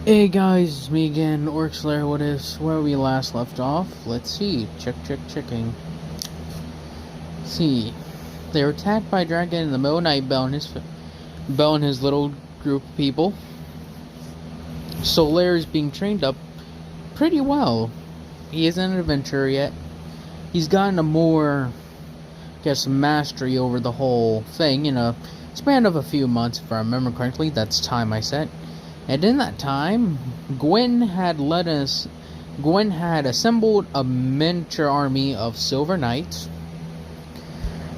Hey guys, it's me again, Orcslayer. What is where we last left off? Let's see. Checking. See, they were attacked by a dragon in the middle of the night. Bell and his little group of people. Solaire is being trained up pretty well. He isn't an adventurer yet. He's gotten a more, mastery over the whole thing in a span of a few months, if I remember correctly. That's time I set. And in that time, Gwen had assembled a miniature army of Silver Knights.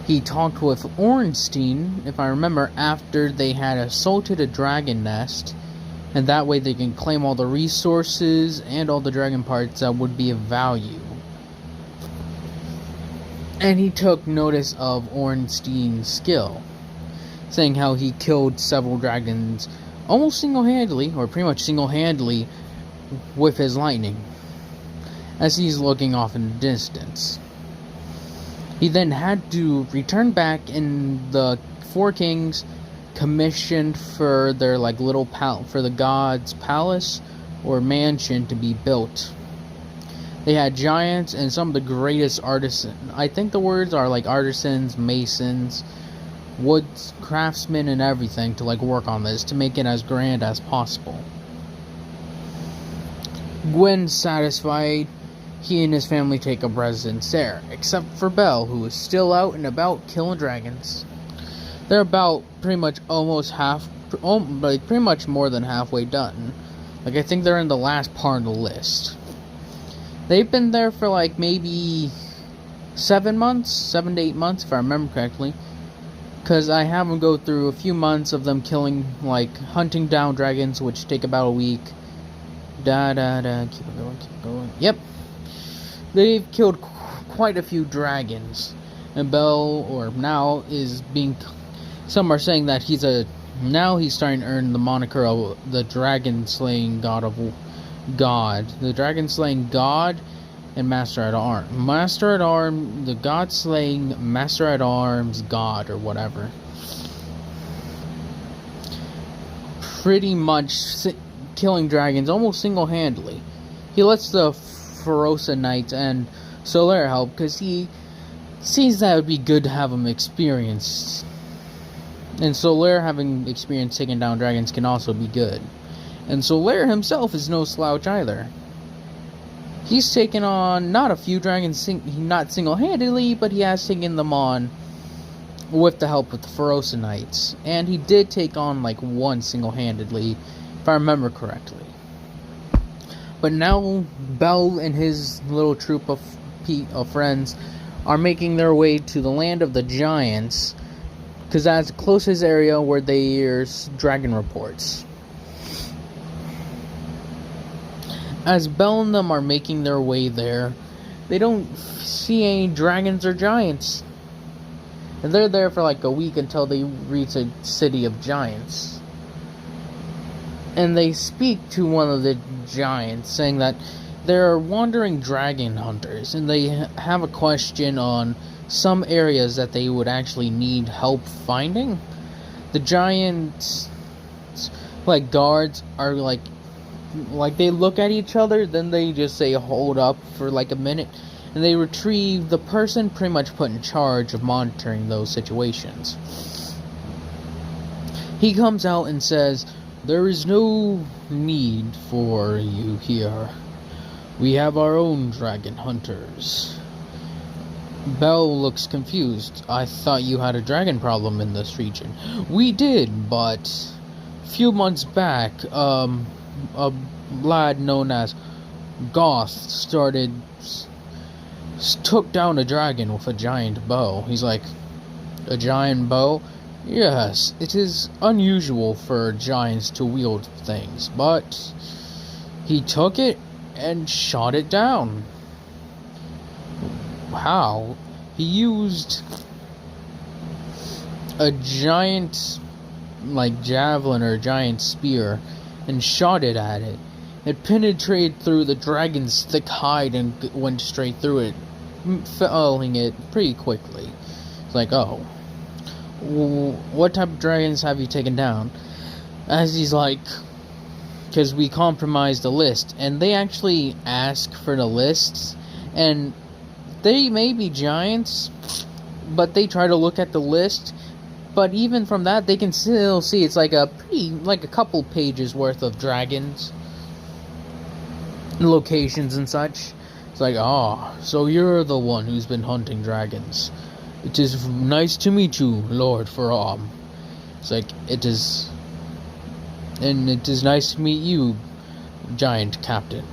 He talked with Ornstein, if I remember, after they had assaulted a dragon nest, and that way they can claim all the resources and all the dragon parts that would be of value. And he took notice of Ornstein's skill, saying how he killed several dragons almost single-handedly, or pretty much single-handedly, with his lightning, as he's looking off in the distance. He then had to return back, and the four kings commissioned for their for the god's palace or mansion to be built. They had giants and some of the greatest artisans. I think the words are like artisans, masons, woods, craftsmen, and everything to work on this to make it as grand as possible. Gwen satisfied, he and his family take a residence there, except for Belle, who is still out and about killing dragons. They're about pretty much pretty much more than halfway done. I think they're in the last part of the list. They've been there for maybe 7 to 8 months, if I remember correctly. Because I have them go through a few months of them killing, hunting down dragons, which take about a week. Keep it going. Yep. They've killed quite a few dragons. And now some are saying that now he's starting to earn the moniker of the dragon-slaying god. The dragon-slaying god and Master at Arms. The god-slaying Master at Arms god, or whatever. Pretty much killing dragons almost single-handedly. He lets the Ferosa Knights and Solaire help, because he sees that it would be good to have them experienced. And Solaire having experience taking down dragons can also be good. And Solaire himself is no slouch either. He's taken on not a few dragons, not single-handedly, but he has taken them on with the help of the Ferosa Knights. And he did take on one single-handedly, if I remember correctly. But now Bell and his little troop of friends are making their way to the land of the giants, because that's the closest area where there's dragon reports. As Belle and them are making their way there, they don't see any dragons or giants. And they're there for a week until they reach a city of giants. And they speak to one of the giants, saying that they're wandering dragon hunters, and they have a question on some areas that they would actually need help finding. The giants, guards, are they look at each other, then they just say hold up for a minute, and they retrieve the person pretty much put in charge of monitoring those situations. He comes out and says, "There is no need for you here. We have our own dragon hunters." Belle looks confused. "I thought you had a dragon problem in this region." "We did, but a few months back, a lad known as Goth took down a dragon with a giant bow." He's like, "A giant bow?" "Yes, it is unusual for giants to wield things, but he took it and shot it down." "How?" "He used a giant javelin or a giant spear and shot it at it. It penetrated through the dragon's thick hide and went straight through it, felling it pretty quickly." It's oh, what type of dragons have you taken down? As he's because we compromised the list, and they actually ask for the lists, and they may be giants, but they try to look at the list, but even from that, they can still see it's like a couple pages worth of dragons, locations and such. It's like, so you're the one who's been hunting dragons. It is nice to meet you, Lord Faram. It's like, it is nice to meet you, giant captain.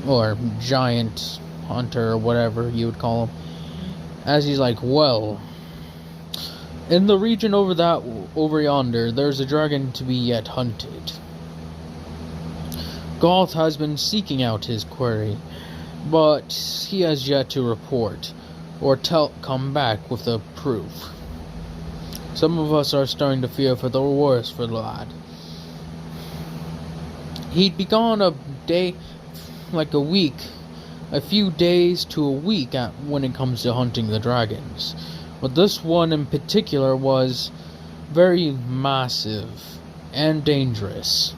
Or giant hunter, or whatever you would call him. As he's like, well, in the region over yonder, there's a dragon to be yet hunted. Goth has been seeking out his quarry, but he has yet to report or come back with the proof. Some of us are starting to fear for the worst for the lad. He'd be gone a few days to a week when it comes to hunting the dragons. But this one in particular was very massive and dangerous.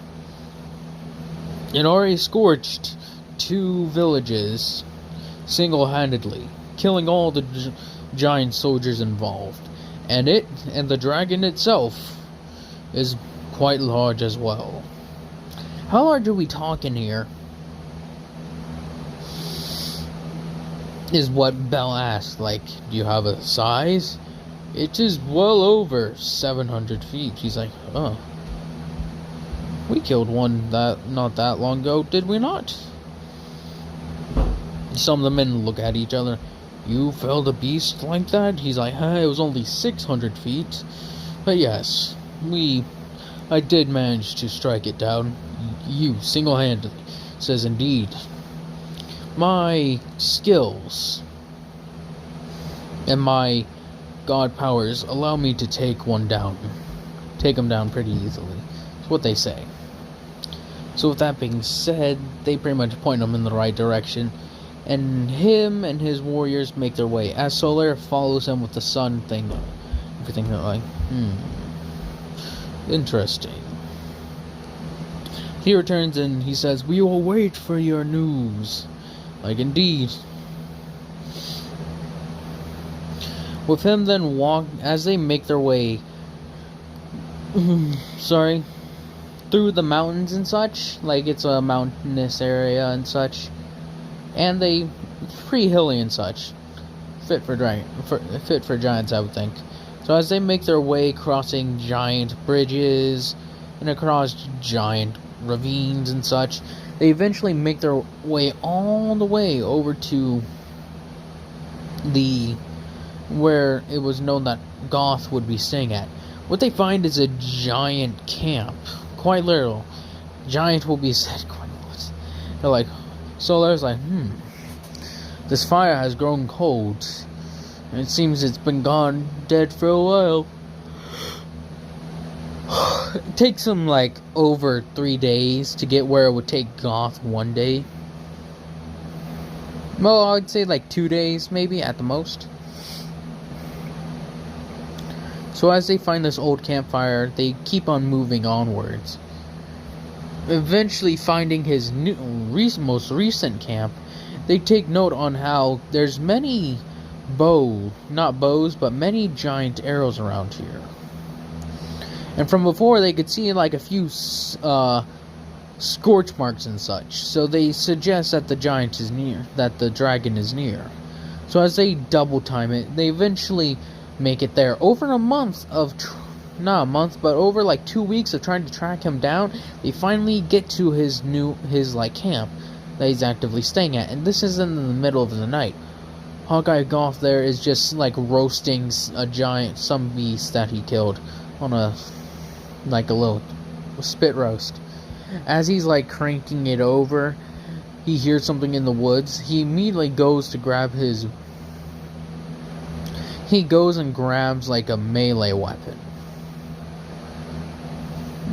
It already scorched 2 villages single-handedly, killing all the giant soldiers involved. And the dragon itself is quite large as well. How large are we talking here? Is what Belle asked. Like, do you have a size? It is well over 700 feet. She's like, we killed one not that long ago, did we not? Some of the men look at each other. You felled a beast like that? He's like, it was only 600 feet. But yes, I did manage to strike it down. You, single-handedly. Says, indeed. My skills and my god powers allow me to take him down pretty easily. That's what they say. So with that being said, they pretty much point him in the right direction, and him and his warriors make their way as Solar follows him with the sun thing. Everything like, interesting. He returns and he says, we will wait for your news. Like, indeed. With him then as they make their way through the mountains and such, like it's a mountainous area and such, and pretty hilly and such, fit for giants, I would think. So as they make their way crossing giant bridges and across giant ravines and such, they eventually make their way all the way over to where it was known that Goth would be staying at. What they find is a giant camp. Quite literal. Giant will be said quite literally. They're like, Solar's like, this fire has grown cold. And it seems it's been dead for a while. It takes them over 3 days to get where it would take Goth 1 day. Well, I would say 2 days maybe at the most. So as they find this old campfire, they keep on moving onwards. Eventually finding his most recent camp, they take note on how there's many many giant arrows around here. And from before, they could see a few scorch marks and such. So they suggest that the dragon is near. So as they double time it, they eventually make it there. Over a month over 2 weeks of trying to track him down, they finally get to his camp that he's actively staying at. And this is in the middle of the night. Hawkeye Goth there is just roasting some beast that he killed on a little spit roast. As he's cranking it over, he hears something in the woods. He immediately goes to grab he goes and grabs a melee weapon.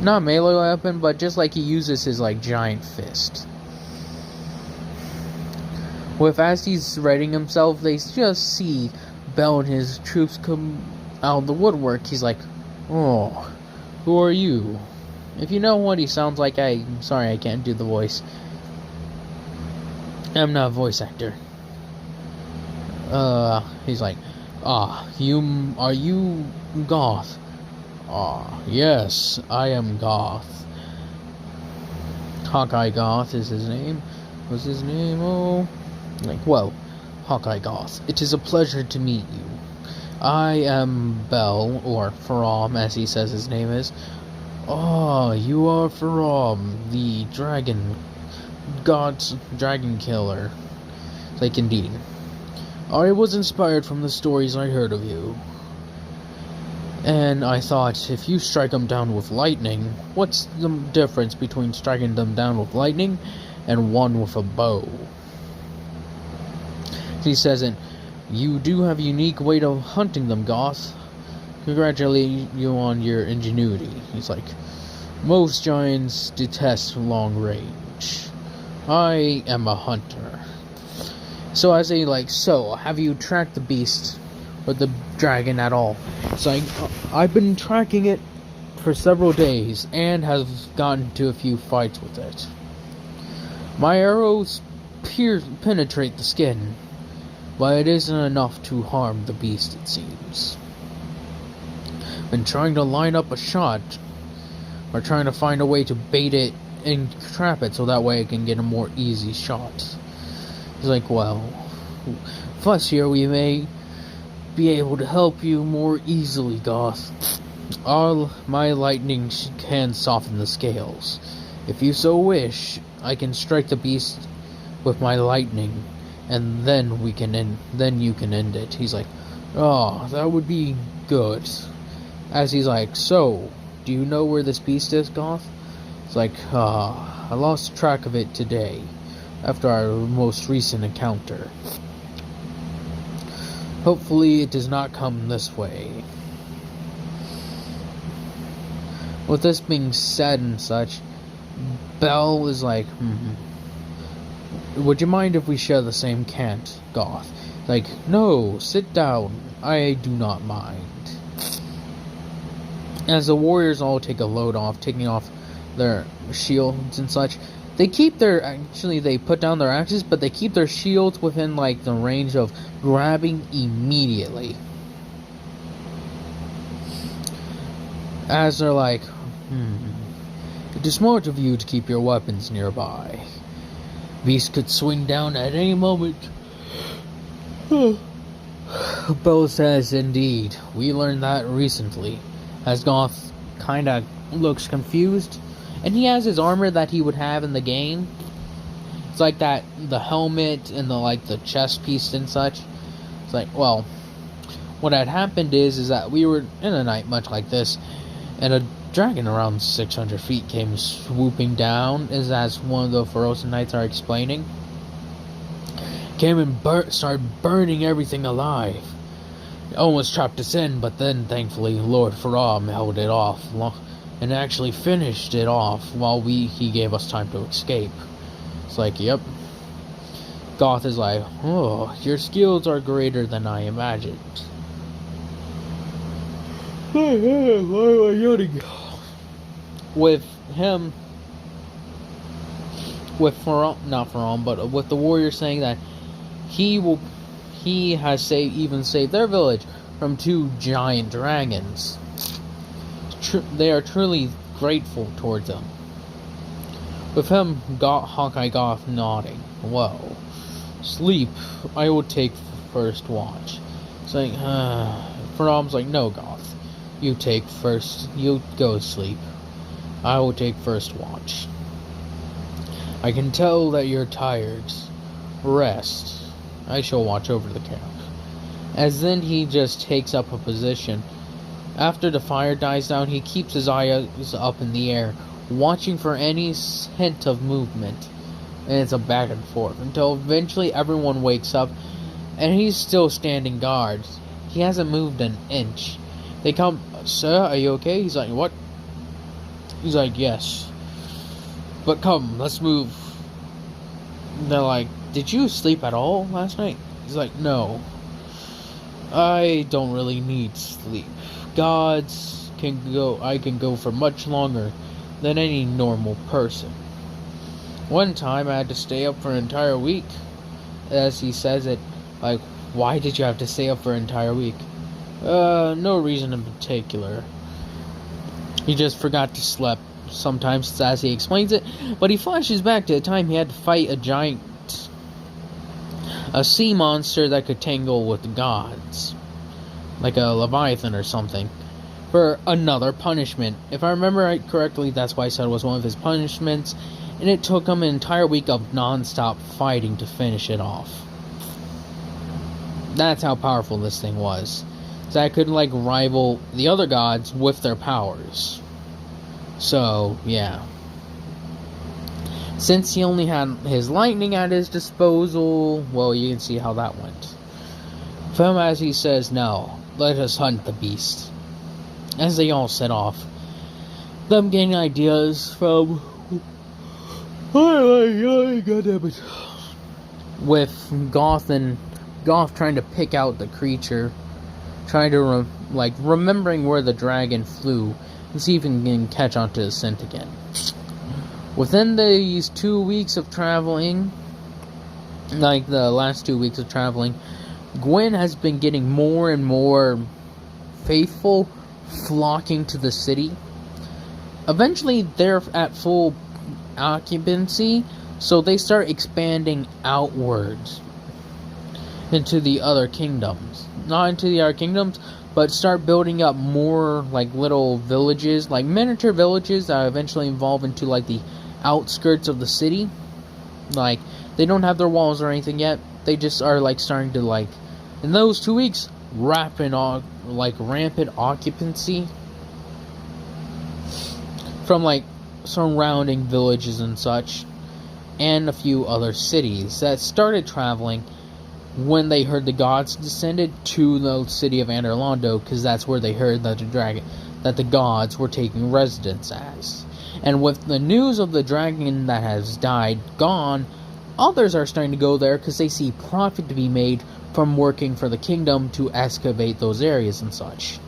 Not a melee weapon, but just he uses his giant fist. As he's readying himself, they just see Bell and his troops come out of the woodwork. He's like, oh, who are you? If you know what he sounds like, I'm sorry I can't do the voice. I'm not a voice actor. He's like, are you Goth? Yes, I am Goth. Hawkeye Goth is his name. What's his name? Oh, well, Hawkeye Goth, it is a pleasure to meet you. I am Bell, or Faram, as he says his name is. You are Faram, the God's dragon killer. Indeed. I was inspired from the stories I heard of you. And I thought, if you strike them down with lightning, what's the difference between striking them down with lightning and one with a bow? He says, you do have a unique way of hunting them, Goth. Congratulate you on your ingenuity. He's like, most giants detest long range. I am a hunter. So I say, have you tracked the beast or the dragon at all? It's like, I've been tracking it for several days and have gotten into a few fights with it. My arrows penetrate the skin, but it isn't enough to harm the beast, it seems. Been trying to line up a shot, or trying to find a way to bait it and trap it so that way I can get a more easy shot. He's like, well, plus here we may be able to help you more easily, Goth. My lightning can soften the scales. If you so wish, I can strike the beast with my lightning, and then you can end it. He's like, that would be good. As he's like, so, do you know where this beast is, Goth? It's like, I lost track of it today, after our most recent encounter. Hopefully it does not come this way. With this being said and such, Belle is like, would you mind if we share the same cant, Goth? Like, no, sit down. I do not mind. As the warriors all take a load off, taking off their shields and such, they put down their axes, but they keep their shields within, the range of grabbing immediately. As they're like, it is smart of you to keep your weapons nearby. Beast could swing down at any moment. Bo says, indeed, we learned that recently. As Goth kinda looks confused. And he has his armor that he would have in the game. It's like that, the helmet and the chest piece and such. It's like, well, what had happened is that we were in a night much like this, and a dragon around 600 feet came swooping down, as one of the Frozen Knights are explaining. Came and started burning everything alive. Almost trapped us in, but then thankfully Lord Faram held it off. And actually finished it off while he gave us time to escape. It's like, yep. Goth is like, your skills are greater than I imagined. Why am I yawning? With him, with Faram, but with the warrior saying that he has saved their village from 2 giant dragons. They are truly grateful towards them. With him, Hawkeye Goth nodding. Well, sleep. I will take first watch. Saying, Faram's like, no, Goth. You take first. You go sleep. I will take first watch. I can tell that you're tired. Rest. I shall watch over the camp. As then he just takes up a position. After the fire dies down, he keeps his eyes up in the air, watching for any hint of movement. And it's a back and forth, until eventually everyone wakes up, and he's still standing guard. He hasn't moved an inch. They come, sir, are you okay? He's like, what? He's like, yes. But come, let's move. They're like, did you sleep at all last night? He's like, no. I don't really need sleep. I can go for much longer than any normal person. One time I had to stay up for an entire week. As he says it, like, why did you have to stay up for an entire week? No reason in particular. He just forgot to sleep. Sometimes, as he explains it, but he flashes back to a time he had to fight a sea monster that could tangle with the gods, like a leviathan or something, for another punishment. If I remember correctly, that's why I said it was one of his punishments, and it took him an entire week of non-stop fighting to finish it off. That's how powerful this thing was. So I could rival the other gods with their powers. So, yeah. Since he only had his lightning at his disposal, well, you can see how that went. From as he says, "No, let us hunt the beast." As they all set off, them getting ideas from... goddammit. With Goth trying to pick out the creature, trying to, remembering where the dragon flew, and see if he can catch onto his scent again. Within these 2 weeks of traveling, the last 2 weeks of traveling, Gwen has been getting more and more faithful, flocking to the city. Eventually, they're at full occupancy, so they start expanding outwards into the other kingdoms. Not into the other kingdoms, but start building up more little villages, miniature villages that eventually evolve into the outskirts of the city. They don't have their walls or anything yet. They just are starting to in those 2 weeks, rampant occupancy from surrounding villages and such, and a few other cities that started traveling when they heard the gods descended to the city of Anderlondo, because that's where they heard that the gods were taking residence as. And with the news of the dragon that has died gone, others are starting to go there because they see profit to be made from working for the kingdom to excavate those areas and such.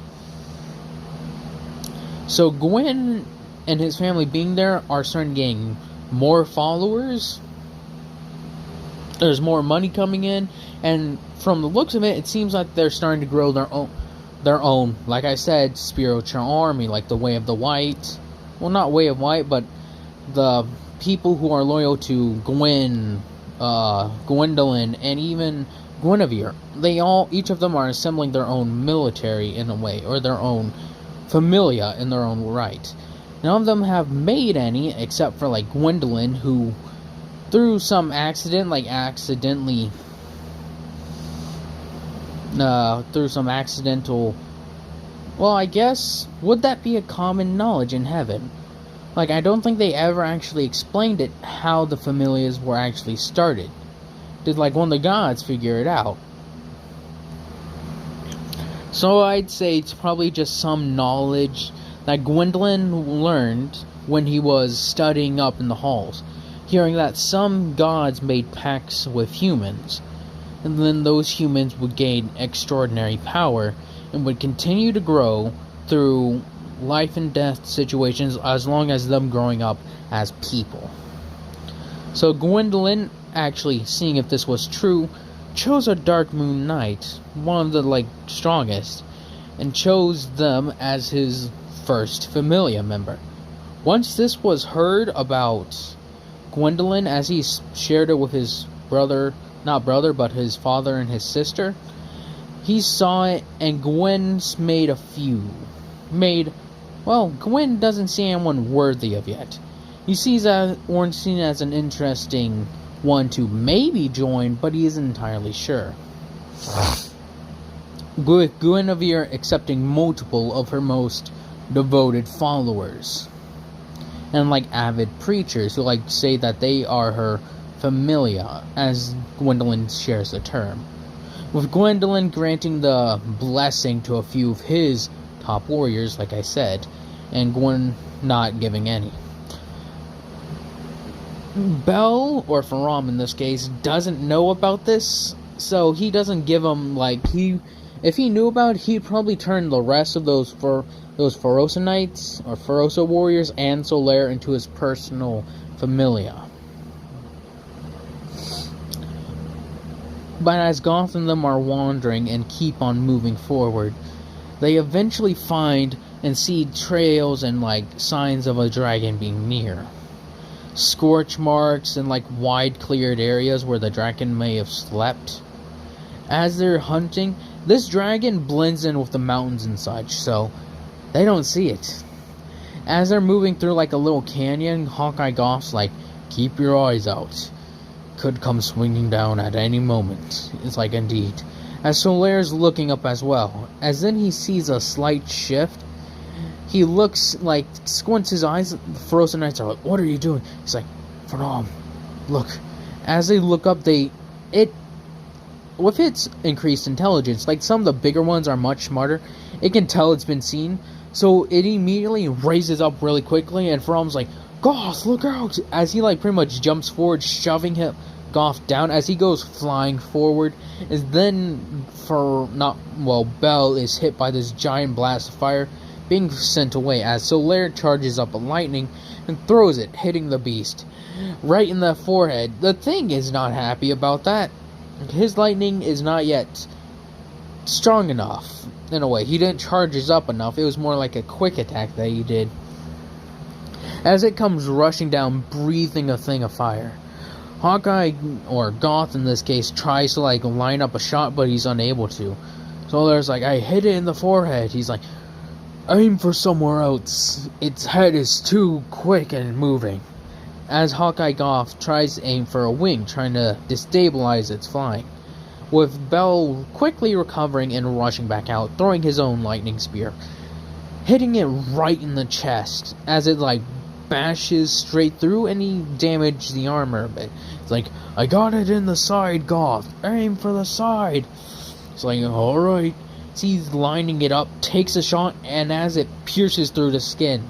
So Gwyn and his family being there are starting to gain more followers. There's more money coming in, and from the looks of it, it seems like they're starting to grow their own, like I said, spiritual army, like the Way of the White. Well, not Way of White, but the people who are loyal to Gwyn, Gwendolyn, and even Guinevere. Each of them are assembling their own military in a way, or their own familia in their own right. None of them have made any, except for Gwendolyn, who through some accident, through some accidental, well, I guess, would that be a common knowledge in heaven? I don't think they ever actually explained it, how the familias were actually started. Did one of the gods figure it out? So I'd say it's probably just some knowledge that Gwendolyn learned when he was studying up in the halls, hearing that some gods made pacts with humans, and then those humans would gain extraordinary power and would continue to grow through life and death situations as long as them growing up as people. So Gwendolyn, actually seeing if this was true, chose a Dark Moon Knight, one of the strongest, and chose them as his first familia member. Once this was heard about Gwendolyn, as he shared it with his but his father and his sister, he saw it, and Gwen Gwen doesn't see anyone worthy of yet. He sees Ornstein as an interesting one to maybe join, but he isn't entirely sure. With Guinevere accepting multiple of her most devoted followers, and avid preachers who say that they are her familia, as Gwendolyn shares the term. With Gwendolyn granting the blessing to a few of his top warriors, like I said, and Gwen not giving any. Bell, or Faram in this case, doesn't know about this, so he doesn't give him, if he knew about it, he'd probably turn the rest of those those Ferosa Knights, or Ferosa Warriors, and Solaire into his personal familia. But as Goth and them are wandering and keep on moving forward, they eventually find and see trails and signs of a dragon being near. Scorch marks and wide cleared areas where the dragon may have slept. As they're hunting, this dragon blends in with the mountains and such, so they don't see it. As they're moving through a little canyon, Hawkeye Goth's keep your eyes out. Could come swinging down at any moment. It's indeed. As Solaire's looking up as well. As then he sees a slight shift. He looks squints his eyes. The Ferosa Knights are what are you doing? He's Phnom, look. As they look up, with its increased intelligence, some of the bigger ones are much smarter. It can tell it's been seen. So it immediately raises up really quickly, and Phnom's Goth, look out! As he pretty much jumps forward, shoving Goth down. As he goes flying forward, is then Bell is hit by this giant blast of fire, being sent away. As Solaire charges up a lightning and throws it, hitting the beast right in the forehead. The thing is not happy about that. His lightning is not yet strong enough. In a way, he didn't charge us up enough. It was more like a quick attack that he did. As it comes rushing down, breathing a thing of fire, Hawkeye, or Goth in this case, tries to line up a shot, but he's unable to. So there's I hit it in the forehead. He's aim for somewhere else. Its head is too quick and moving. As Hawkeye Goth tries to aim for a wing, trying to destabilize its flying, with Bell quickly recovering and rushing back out, throwing his own lightning spear, hitting it right in the chest, as it bashes straight through, and he damaged the armor a bit. It's I got it in the side, Goth. Aim for the side. It's alright. He's lining it up, takes a shot, and as it pierces through the skin.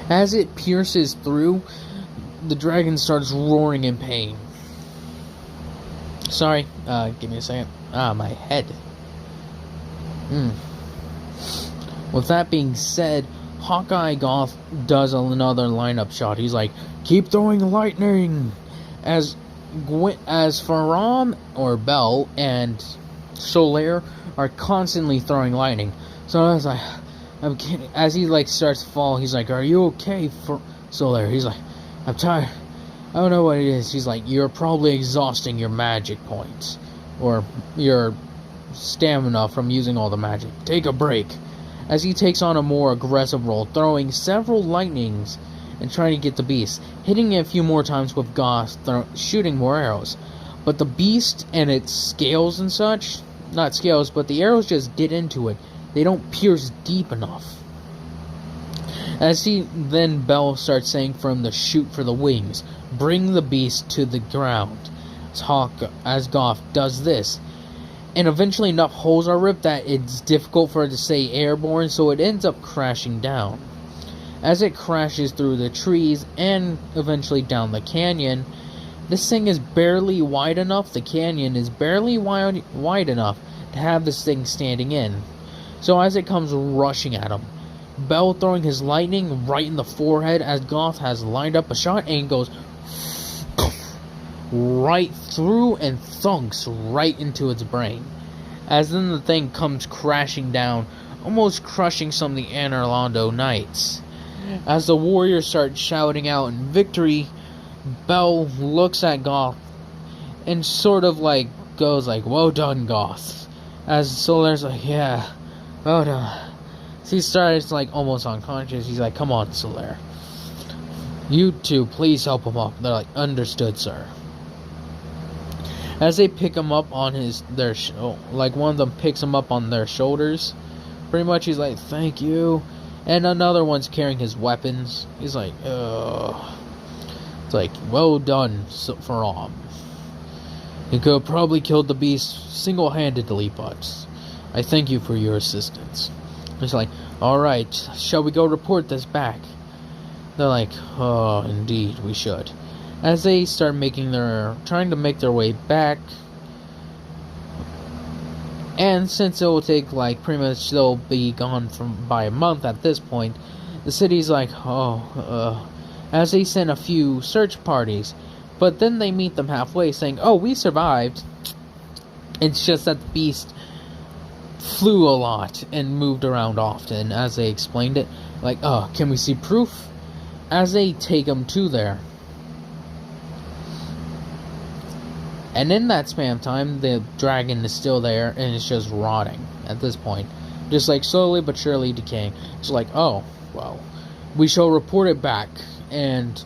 As it pierces through, the dragon starts roaring in pain. Sorry, give me a second. My head. With that being said, Hawkeye Goth does another lineup shot. He's keep throwing lightning! As Phnom, or Bell, and Solaire are constantly throwing lightning. So I was I'm kidding. As he starts to fall, he's are you okay, for Solaire? He's I'm tired. I don't know what it is. He's you're probably exhausting your magic points, or your stamina from using all the magic. Take a break. As he takes on a more aggressive role, throwing several lightnings and trying to get the beast, hitting it a few more times with Goth, shooting more arrows. But the beast and its scales and such, not scales, but the arrows just get into it. They don't pierce deep enough. As Bell starts saying for him to shoot for the wings, bring the beast to the ground. As Goth does this, and eventually enough holes are ripped that it's difficult for it to stay airborne, so it ends up crashing down. As it crashes through the trees and eventually down the canyon, this thing is barely wide enough, the canyon is barely wide enough to have this thing standing in. So as it comes rushing at him, Bell throwing his lightning right in the forehead, as Goth has lined up a shot and goes right through and thunks right into its brain. As then the thing comes crashing down, almost crushing some of the Anor Londo Knights. As the warriors start shouting out in victory, Bell looks at Goth and sort of goes well done, Goth. As Solaire's yeah, well done. So he starts almost unconscious. He's come on, Solaire. You two, please help him up. They're understood, sir. As they pick him up on one of them picks him up on their shoulders. Pretty much he's thank you. And another one's carrying his weapons. He's ugh. It's well done, Phnom. You could have probably killed the beast single-handedly, but I thank you for your assistance. He's alright, shall we go report this back? They're oh, indeed, we should. As they start trying to make their way back, And since it will take, like, pretty much they'll be gone by a month at this point, the city's like, as they send a few search parties. But then they meet them halfway saying, oh, we survived. It's just that the beast flew a lot and moved around often, as they explained it. Like, oh, can we see proof? As they take him to there. And in that span of time, the dragon is still there, and it's just rotting at this point. Just, like, slowly but surely decaying. It's like, oh, well, we shall report it back, and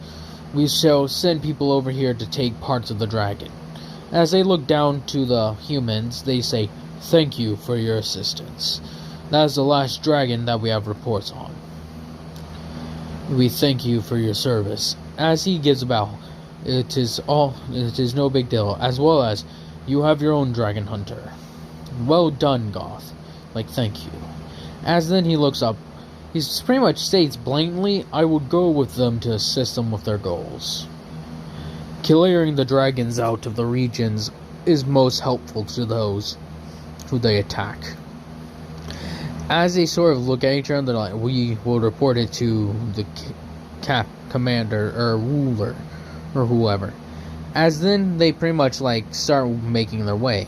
we shall send people over here to take parts of the dragon. As they look down to the humans, they say, thank you for your assistance. That is the last dragon that we have reports on. We thank you for your service. As he gives a bow, it is no big deal, as well as you have your own dragon hunter. Well done, Goth. Like, thank you. As then he looks up, he pretty much states blatantly, I would go with them to assist them with their goals. Clearing the dragons out of the regions is most helpful to those who they attack. As they sort of look at each other, they're like, we will report it to the commander or ruler or whoever. As then they pretty much like start making their way.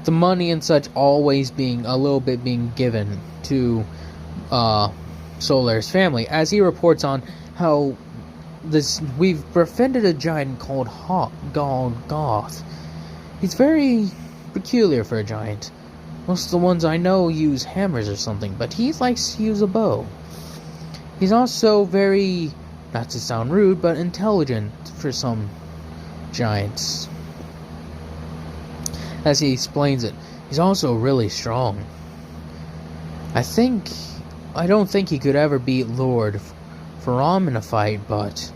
The money and such always being a little bit being given to Solar's family, as he reports on how we've befriended a giant called Goth. He's very peculiar for a giant. Most of the ones I know use hammers or something, but he likes to use a bow. He's also very, not to sound rude, but intelligent for some giants. As he explains it, he's also really strong. I don't think he could ever beat Lord Faram in a fight, but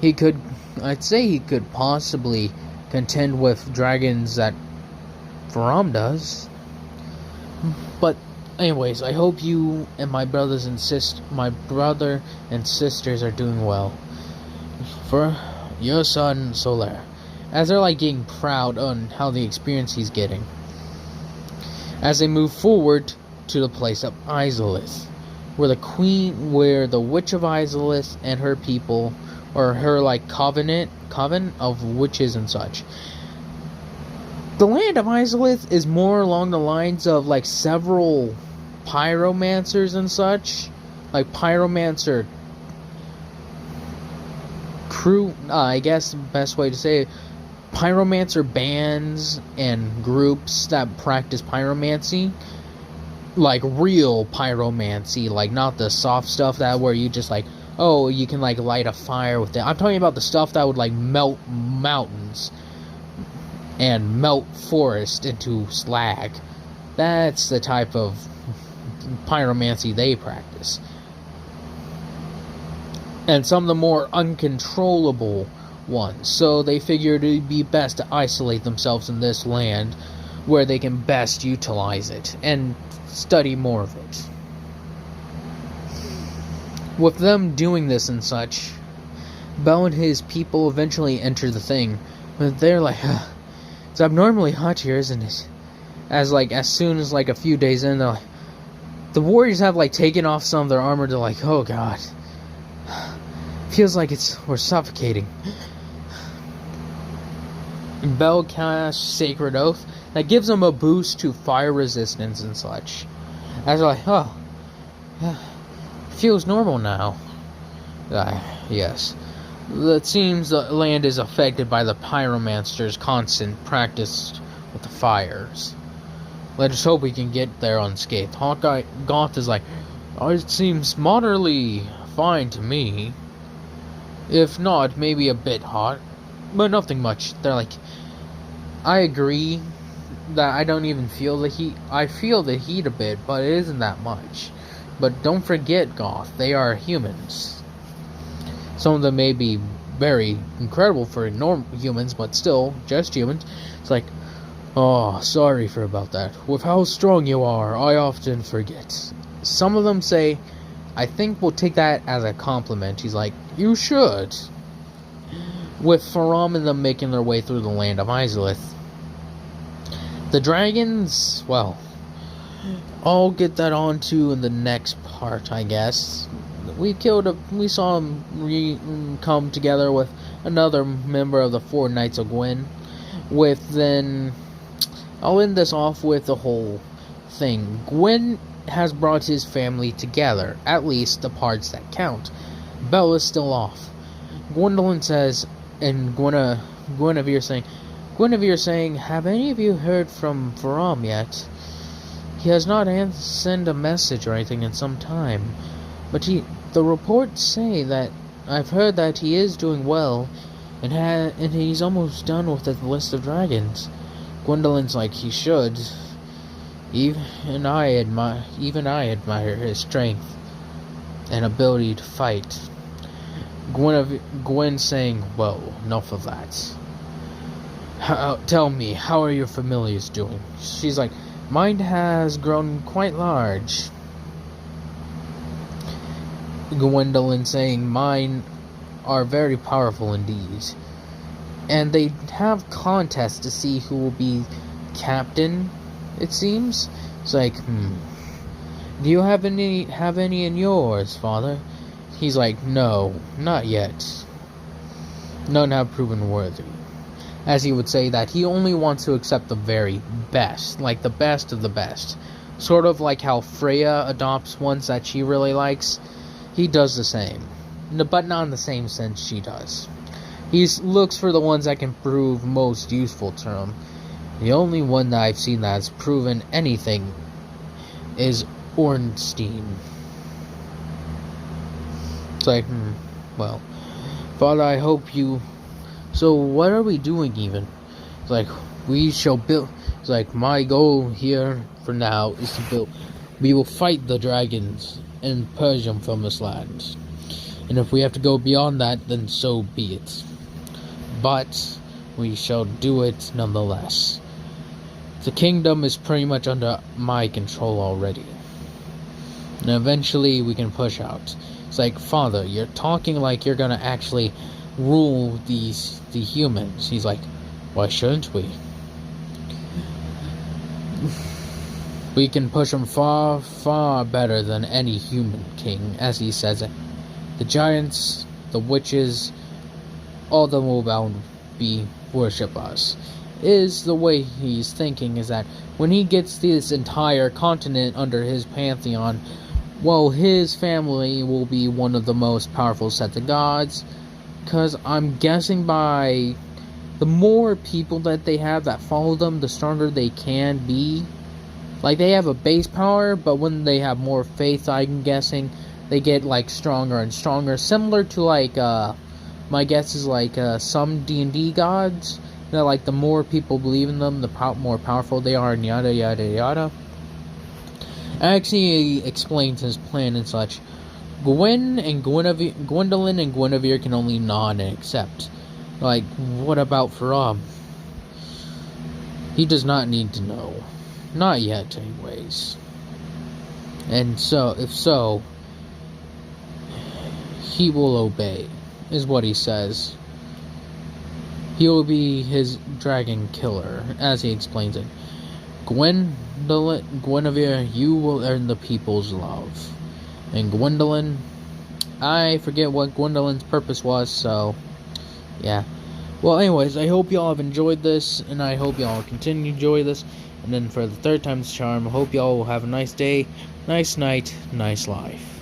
I'd say he could possibly contend with dragons that Faram does. But anyways, I hope you and my brother and sisters are doing well. For your son Solar. As they're like getting proud on how the experience he's getting. As they move forward to the place of Izalith, where the witch of Izalith and her people, or her like coven of witches and such. The land of Izalith is more along the lines of like several pyromancers and such, like pyromancer crew. I guess the best way to say it, pyromancer bands and groups that practice pyromancy. Like real pyromancy, like not the soft stuff that where you just like, oh, you can like light a fire with it. I'm talking about the stuff that would like melt mountains and melt forest into slag. That's the type of pyromancy they practice. And some of the more uncontrollable ones. So they figured it'd be best to isolate themselves in this land where they can best utilize it and study more of it. With them doing this and such, Bell and his people eventually enter the thing, but they're like, it's abnormally hot here, isn't it? As soon as like a few days in, they're like, the warriors have like taken off some of their armor. They're like, oh god, feels like we're suffocating. Bell casts Sacred Oath that gives them a boost to fire resistance and such. As they're like, oh, feels normal now. Yes. It seems the land is affected by the pyromancer's constant practice with the fires. Let us hope we can get there unscathed. Goth is like, oh, it seems moderately fine to me. If not, maybe a bit hot, but nothing much. They're like, I agree that I don't even feel the heat. I feel the heat a bit, but it isn't that much. But don't forget, Goth, they are humans. Some of them may be very incredible for normal humans, but still, just humans. It's like, oh, sorry about that. With how strong you are, I often forget. Some of them say, I think we'll take that as a compliment. He's like, you should. With Faram and them making their way through the land of Izalith. The dragons, well, I'll get that on to in the next part, I guess. We saw him come together with another member of the Four Knights of Gwyn. I'll end this off with the whole thing. Gwyn has brought his family together, at least the parts that count. Belle is still off. Gwendolyn says, and Guinevere saying, have any of you heard from Varam yet? He has not sent a message or anything in some time, but the reports say that I've heard that he is doing well, and he's almost done with the list of dragons. Gwendolyn's like, he should. Even I admire his strength and ability to fight. Gwen saying, well, enough of that. Tell me, how are your familiars doing? She's like, mine has grown quite large. Gwendolyn saying, mine are very powerful indeed. And they have contests to see who will be captain, it seems. It's like, do you have any in yours, father? He's like, no, not yet. None have proven worthy. As he would say that he only wants to accept the very best, like the best of the best. Sort of like how Freya adopts ones that she really likes. He does the same, but not in the same sense she does. He looks for the ones that can prove most useful to him. The only one that I've seen that has proven anything is Ornstein. It's like, well, Father, I hope you... So, what are we doing even? It's like, we shall build... It's like, my goal here, for now, is to build... We will fight the dragons and purge them from this land. And if we have to go beyond that, then so be it. But, we shall do it nonetheless. The kingdom is pretty much under my control already. And eventually, we can push out. It's like, Father, you're talking like you're gonna actually rule the humans. He's like, why shouldn't we? We can push them far, far better than any human king, as he says it. The giants, the witches, all of them will bound be worship us. Is the way he's thinking is that when he gets this entire continent under his pantheon, well, his family will be one of the most powerful sets of gods, because I'm guessing by the more people that they have that follow them, the stronger they can be. Like, they have a base power, but when they have more faith, I'm guessing, they get, like, stronger and stronger. Similar to, like, my guess is, like, some D&D gods, that, like, the more people believe in them, the more powerful they are, and yada, yada, yada. Actually, he explains his plan and such. Gwendolyn and Guinevere can only nod and accept. Like, what about Faram? He does not need to know. Not yet, anyways. And so, if so, he will obey, is what he says. He will be his dragon killer, as he explains it. Guinevere, you will earn the people's love. And Gwendolyn, I forget what Gwendolyn's purpose was, so, yeah. Well, anyways, I hope y'all have enjoyed this, and I hope y'all continue to enjoy this. And then for the third time's charm, I hope y'all will have a nice day, nice night, nice life.